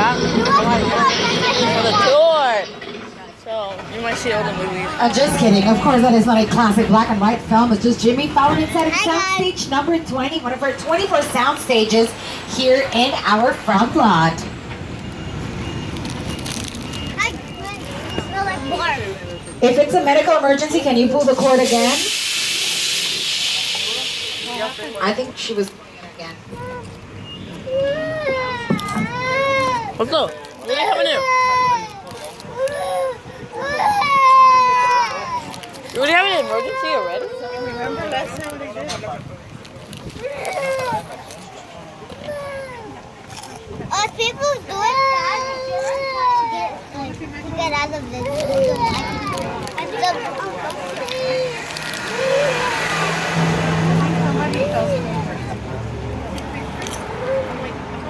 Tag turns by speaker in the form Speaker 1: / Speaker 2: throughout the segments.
Speaker 1: that for the tour. So you might see all the movies.
Speaker 2: Just kidding. Of course, that is not a classic black and white film. It's just Jimmy Fallon inside of Soundstage number 20, one of our 24 sound stages here in our front lot. If it's a medical emergency, can you pull the cord again? I think she was pulling it again.
Speaker 1: What's up? What do you have in there? You already have an emergency already?
Speaker 3: Remember last time they did?
Speaker 4: People do it fast to get out of this. I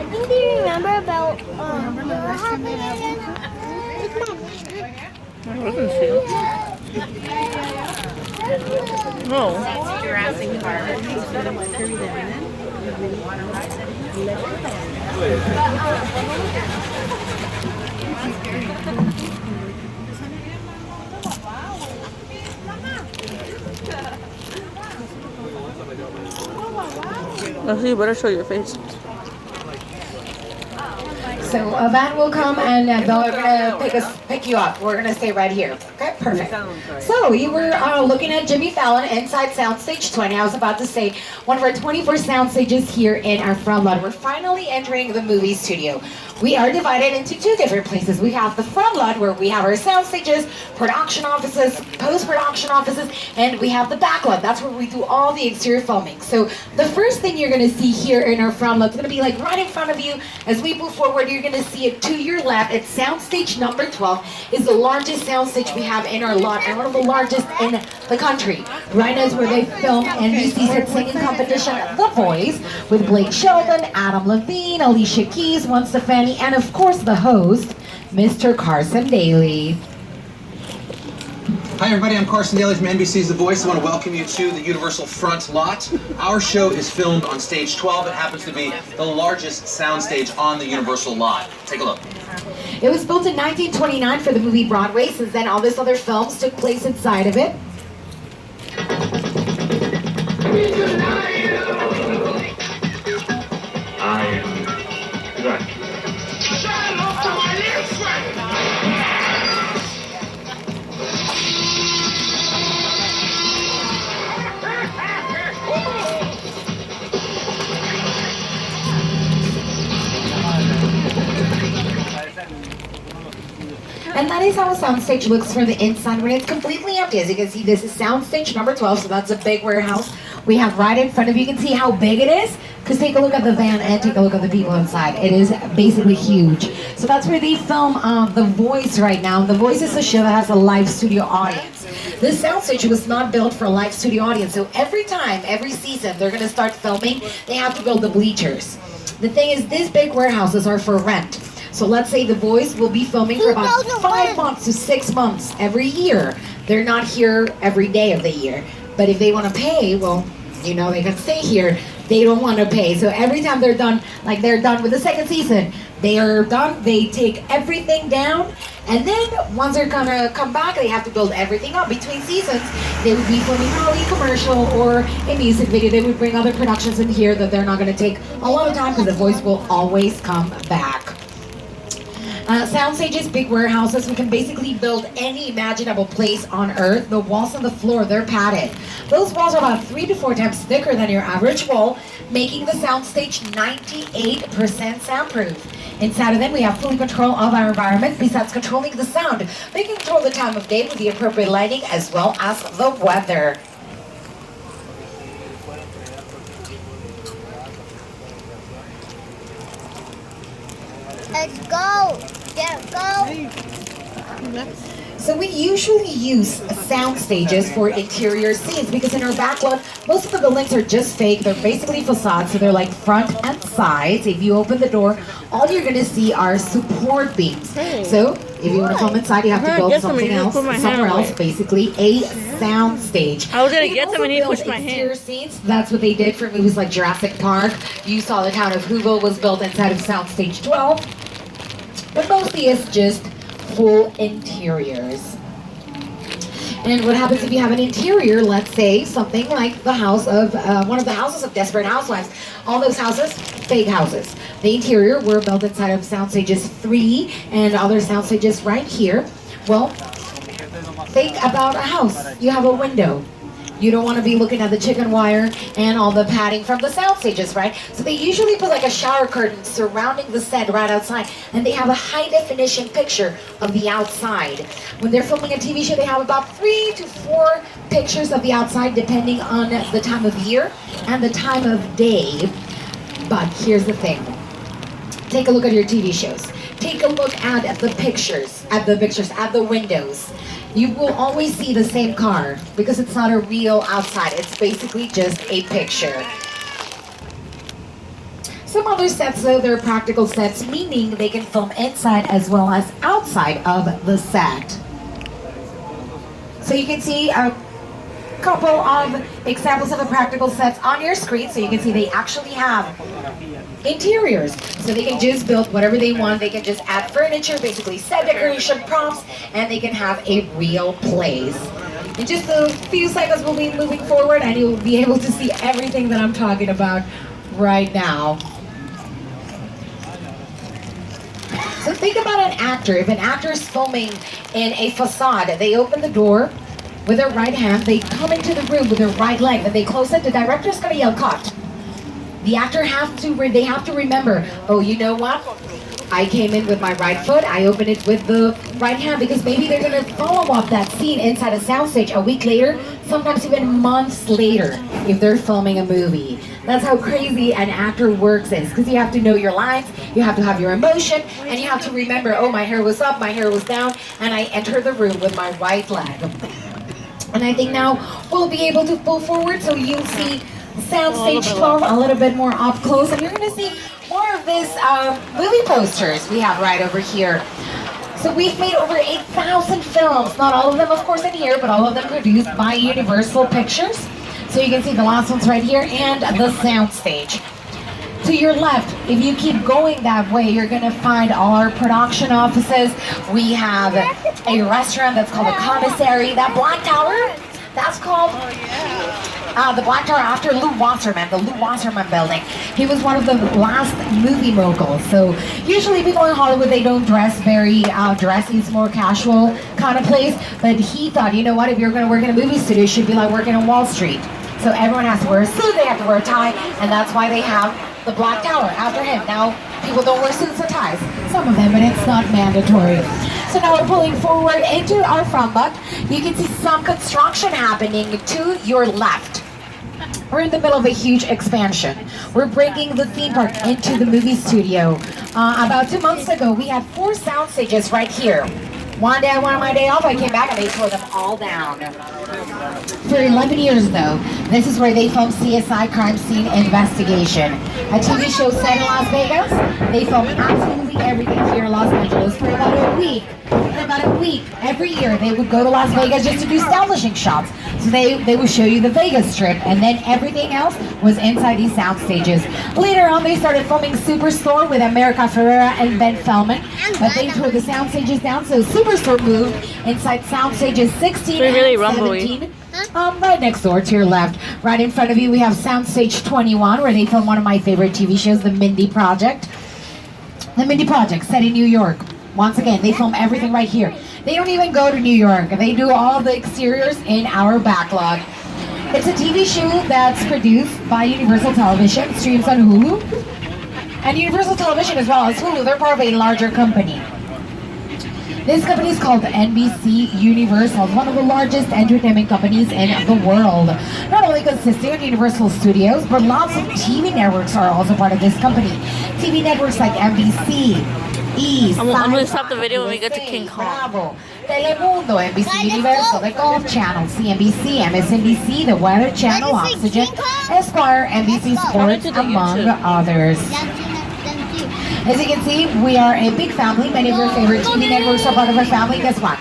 Speaker 4: think they remember about what happened again.
Speaker 1: I wasn't sure. No.
Speaker 3: Jurassic Park.
Speaker 1: Let's see, you better show your face.
Speaker 2: So a van will come and they're gonna pick you up. We're gonna stay right here. Okay, perfect. So you were looking at Jimmy Fallon inside Soundstage 20. I was about to say one of our 24 sound stages here in our front lot. We're finally entering the movie studio. We are divided into two different places. We have the front lot where we have our sound stages, production offices, post-production offices, and we have the back lot. That's where we do all the exterior filming. So the first thing you're gonna see here in our front lot is gonna be like right in front of you. As we move forward, you're gonna see it to your left. It's soundstage number 12. Is the largest soundstage we have in our lot and one of the largest in the country. Right now is where they film NBC's hit singing competition, The Voice, with Blake Shelton, Adam Levine, Alicia Keys, Gwen Stefani, and of course the host, Mr. Carson Daly.
Speaker 5: Hi everybody, I'm Carson Daly from NBC's The Voice. I want to welcome you to the Universal Front Lot. Our show is filmed on stage 12. It happens to be the largest soundstage on the Universal lot. Take a look.
Speaker 2: It was built in 1929 for the movie Broadway. Since then, all this other films took place inside of it.
Speaker 6: I am Dracula.
Speaker 2: And that is how a soundstage looks from the inside when it's completely empty. As you can see, this is soundstage number 12, so that's a big warehouse we have right in front of you. You can see how big it is, because take a look at the van and take a look at the people inside. It is basically huge. So that's where they film The Voice right now. The Voice is a show that has a live studio audience. This soundstage was not built for a live studio audience, so every time, every season, they're going to start filming, they have to build the bleachers. The thing is, these big warehouses are for rent. So let's say The Voice will be filming for about 5 months to 6 months every year. They're not here every day of the year. But if they want to pay, well, you know, they can stay here. They don't want to pay. So every time they're done, like they're done with the second season, they are done, they take everything down. And then once they're gonna come back, they have to build everything up. Between seasons, they would be filming probably a commercial or a music video. They would bring other productions in here that they're not gonna take a lot of time because The Voice will always come back. Soundstages, big warehouses, we can basically build any imaginable place on earth. The walls and the floor, they're padded. Those walls are about 3 to 4 times thicker than your average wall, making the soundstage 98% soundproof. Inside of them, we have full control of our environment. Besides controlling the sound, they can control the time of day with the appropriate lighting as well as the weather.
Speaker 4: Let's go. Yeah, go.
Speaker 2: So we usually use sound stages for interior scenes because in our backlot, most of the buildings are just fake. They're basically facades, so they're like front and sides. If you open the door, all you're gonna see are support beams. So if you want to film inside, you have to build something else, somewhere else, basically a sound stage.
Speaker 1: I was gonna get them and he pushed my
Speaker 2: interior
Speaker 1: hand.
Speaker 2: scenes. That's what they did for movies like Jurassic Park. You saw the town of Whoville was built inside of Soundstage 12. but mostly it's just full interiors. And what happens if you have an interior, let's say something like the house of, one of the houses of Desperate Housewives. All those houses, fake houses. The interior were built inside of Soundstages 3 and other Soundstages right here. Well, think about a house. You have a window. You don't want to be looking at the chicken wire and all the padding from the sound stages, right? So they usually put like a shower curtain surrounding the set right outside, and they have a high definition picture of the outside. When they're filming a TV show, they have about 3 to 4 pictures of the outside depending on the time of year and the time of day. But here's the thing. Take a look at your TV shows. Take a look at the pictures, at the windows. You will always see the same car because it's not a real outside. It's basically just a picture. Some other sets, though, they're practical sets, meaning they can film inside as well as outside of the set. So you can see a couple of examples of the practical sets on your screen. So you can see they actually have interiors, so they can just build whatever they want. They can just add furniture, basically set decoration, props, and they can have a real place. In just a few seconds we'll be moving forward and you'll be able to see everything that I'm talking about right now. So think about an actor. If an actor is filming in a facade, they open the door with their right hand, they come into the room with their right leg, and they close it, the director's gonna yell cut. The actor they have to remember, oh, you know what? I came in with my right foot, I opened it with the right hand, because maybe they're gonna follow up that scene inside a soundstage a week later, sometimes even months later, if they're filming a movie. That's how crazy an actor works is, because you have to know your lines, you have to have your emotion, and you have to remember, oh, my hair was up, my hair was down, and I entered the room with my right leg. And I think now we'll be able to pull forward so you'll see Soundstage 12 a little bit more up close, and you're going to see more of these movie posters we have right over here. So we've made over 8,000 films, not all of them of course in here, but all of them produced by Universal Pictures. So you can see the last ones right here and the Soundstage. To your left, if you keep going that way, you're going to find all our production offices. We have a restaurant that's called a commissary. That black tower, that's called the Black Tower after Lew Wasserman, the Lew Wasserman building. He was one of the last movie moguls. So usually people in Hollywood, they don't dress very dressy. It's more casual kind of place. But he thought, you know what, if you're going to work in a movie studio, it should be like working on Wall Street. So everyone has to wear a suit, they have to wear a tie, and that's why they have the Black Tower after him. Now, people don't wear suits or ties. Some of them, but it's not mandatory. So now we're pulling forward into our front lot. You can see some construction happening to your left. We're in the middle of a huge expansion. We're bringing the theme park into the movie studio. About 2 months ago, we had 4 sound stages right here. One day I wanted my day off, I came back and they tore them all down. For 11 years though, this is where they filmed CSI Crime Scene Investigation. A TV show set in Las Vegas. They filmed absolutely everything here in Los Angeles for about a week. For about a week, every year they would go to Las Vegas just to do establishing shots. So they would show you the Vegas Strip, and then everything else was inside these sound stages. Later on, they started filming Superstore with America Ferrera and Ben Feldman, but they tore the sound stages down, so Superstore moved inside sound stages 16 and 17. Right next door to your left. Right in front of you, we have Soundstage 21, where they film one of my favorite TV shows, The Mindy Project. The Mindy Project, set in New York. Once again, they film everything right here. They don't even go to New York. They do all the exteriors in our backlog. It's a TV show that's produced by Universal Television, streams on Hulu. And Universal Television as well as Hulu, they're part of a larger company. This company is called NBC Universal, one of the largest entertainment companies in the world. Not only consisting of Universal Studios, but lots of TV networks are also part of this company. TV networks like NBC,
Speaker 1: I'm going to stop the video when we get to King Kong.
Speaker 2: Bravo, Telemundo, NBC Universal, the Golf Channel, CNBC, MSNBC, the Weather Channel, Oxygen, Esquire, NBC Sports, among others. As you can see, we are a big family. Many of your favorite TV networks are part of our family. Guess what?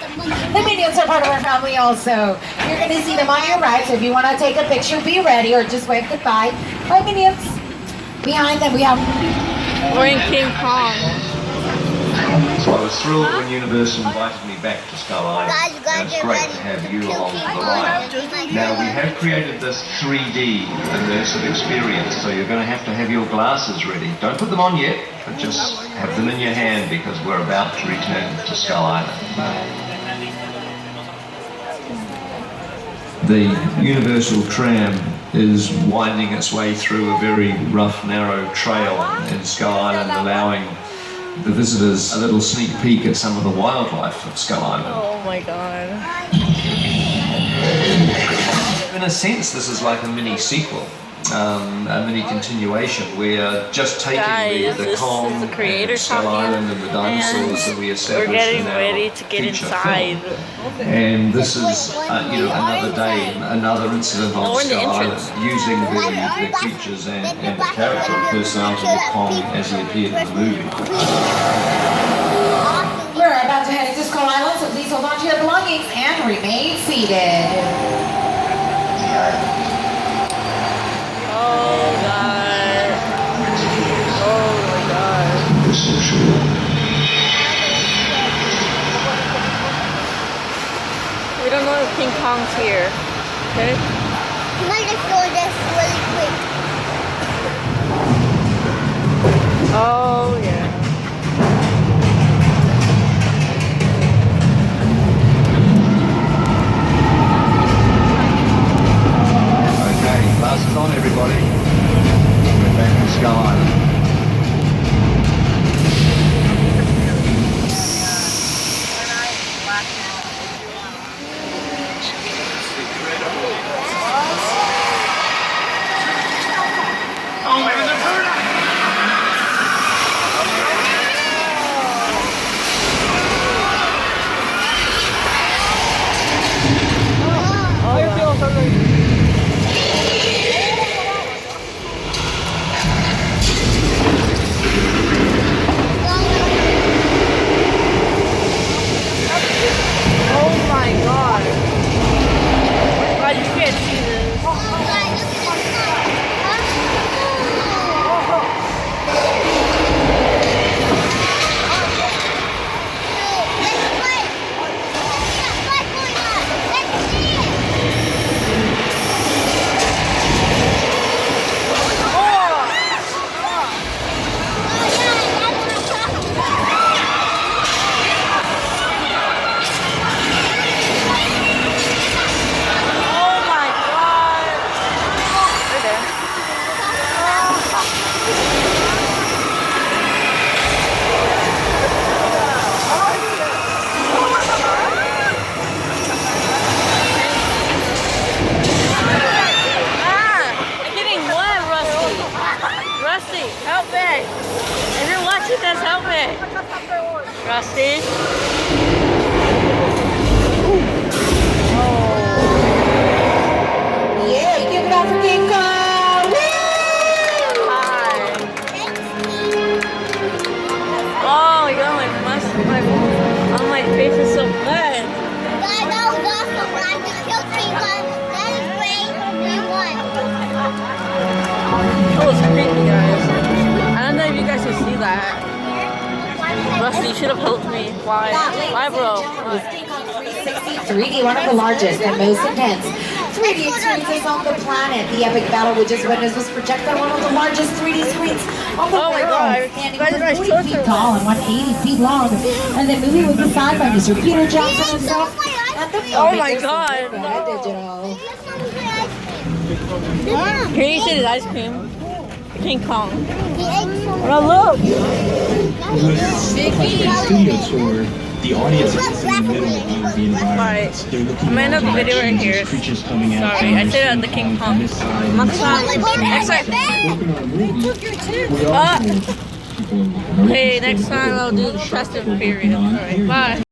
Speaker 2: The Minions are part of our family also. You're going to see them on your right, so if you want to take a picture, be ready, or just wave goodbye. Bye, Minions. Behind them, we have...
Speaker 1: We're in King Kong.
Speaker 7: So I was thrilled when Universal invited me back to Skull Island. And it's great to have you along for the ride. Now we have created this 3D immersive experience, so you're going to have your glasses ready. Don't put them on yet, but just have them in your hand because we're about to return to Skull Island. The Universal tram is winding its way through a very rough, narrow trail in Skull Island, allowing the visitors a little sneak peek at some of the wildlife of Skull Island.
Speaker 1: Oh my god.
Speaker 7: In a sense, this is like a mini sequel, a mini continuation. We're just taking
Speaker 1: Guys,
Speaker 7: the
Speaker 1: this
Speaker 7: Kong
Speaker 1: is the creator
Speaker 7: and Skull
Speaker 1: talking,
Speaker 7: Island and the dinosaurs that we established.
Speaker 1: We're getting
Speaker 7: in our
Speaker 1: ready to get
Speaker 7: feature
Speaker 1: inside.
Speaker 7: film. And this is, another day, another incident on
Speaker 1: we're in the
Speaker 7: Skull Island,
Speaker 1: entrance.
Speaker 7: using the creatures and the character personality of Kong as he appeared in the movie.
Speaker 2: We're about to head into Skull Island, so please hold on to your belongings and remain seated.
Speaker 1: Oh god. Oh my god. We don't know if King Kong's here. Okay?
Speaker 4: I'm gonna show this really quick.
Speaker 1: Oh yeah.
Speaker 7: Okay, glasses on everybody. We're back in Skull Island.
Speaker 1: Oh my god. God, you can't see this. Oh my god. Right there. Ah! I'm getting wet, Rusty. Rusty, help me. If you're watching this, help me. Rusty.
Speaker 2: Yeah, give it up for King Kong! Woo!
Speaker 1: Hi. Oh my god, my face is so wet.
Speaker 4: Guys, that was awesome. I just killed King Kong. That is great. We won.
Speaker 1: That was creepy, guys. I don't know if you guys can see that. Rusty, you should have helped me. Why? Why, bro?
Speaker 2: 3D, one of the largest and most intense 3D experiences on the planet. The epic battle we just witnessed was projected on one of the largest 3D screens on the
Speaker 1: Oh my
Speaker 2: world.
Speaker 1: God.
Speaker 2: Standing
Speaker 1: Guys,
Speaker 2: over
Speaker 1: my
Speaker 2: 40
Speaker 1: shorts
Speaker 2: feet
Speaker 1: are
Speaker 2: tall and 180 feet long. And the movie was designed by Mr. Peter Jackson himself. And the
Speaker 1: Oh my
Speaker 2: filmmakers
Speaker 1: God,
Speaker 2: from Red Digital.
Speaker 1: Here you see his ice cream. King Kong.
Speaker 4: He ate some.
Speaker 1: Now look.
Speaker 8: Studio tour, the audience is in the middle of the environment.
Speaker 1: Alright.
Speaker 8: They're looking
Speaker 1: I'm gonna end the video right here.
Speaker 8: creatures coming out.
Speaker 1: Sorry, I said on the King Kong. Next time. Next time. Okay, next time I'll do the Fast and Furious. Alright, bye.